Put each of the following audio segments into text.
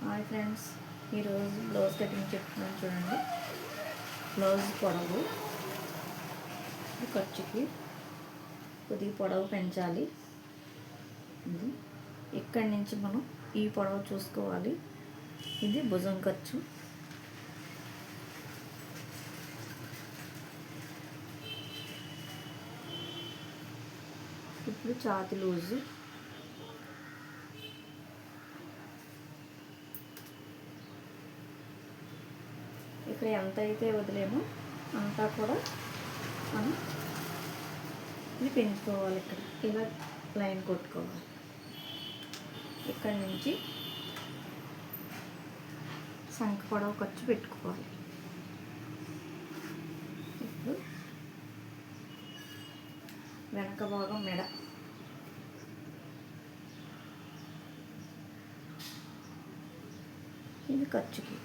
Hi friends, ఈరోజు blouse cutting చెప్తున్నాను చూడండి. బ్లౌజ్ పొడవు ఖర్చుకి కొద్దిగా పొడవు పెంచాలి. ఇది ఇక్కడి నుంచి మనం ఈ పొడవు చూసుకోవాలి. ఇది భుజం ఖర్చు. ఇప్పుడు ఛాతీ లూజు. ఇక్కడ ఎంత అయితే వదిలేమో అంతా కూడా మనం ఇది పెంచుకోవాలి. ఇక్కడ ఇలా లైన్ కొట్టుకోవాలి. ఇక్కడ నుంచి సంఖ పొడవు ఖర్చు పెట్టుకోవాలి. ఇప్పుడు వెనక భాగం మెడ, ఇది ఖర్చుకి.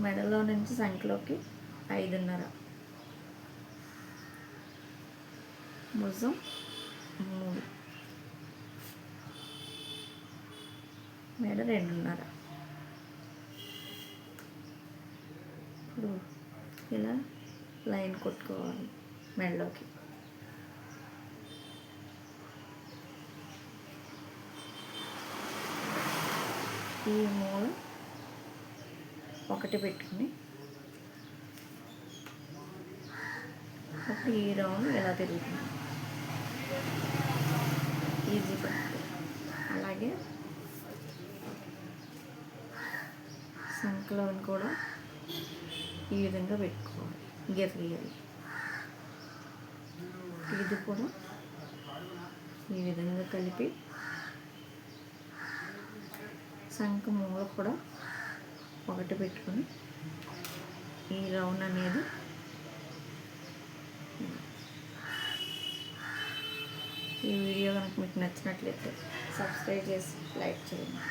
మెడలో నుంచి సంఖ్యలోకి 5.5, భుజం 3, మెడ 2.5. ఇప్పుడు ఇలా లైన్ కొట్టుకోవాలి మెడలోకి. ఈ మూల ఒకటి పెట్టుకుని అప్పుడు ఈ రౌండ్ ఎలా తిరుగుతుంది ఈజీ పడుతుంది. అలాగే సంకలోని కూడా ఈ విధంగా పెట్టుకోవాలి. గీయాలి. ఇది కూడా ఈ విధంగా కలిపి సంఖ మూల కూడా ఒకటి పెట్టుకొని ఈ రౌండ్ అనేది. ఈ వీడియో కనుక మీకు నచ్చినట్లయితే సబ్స్క్రైబ్ చేసి లైక్ చేయండి.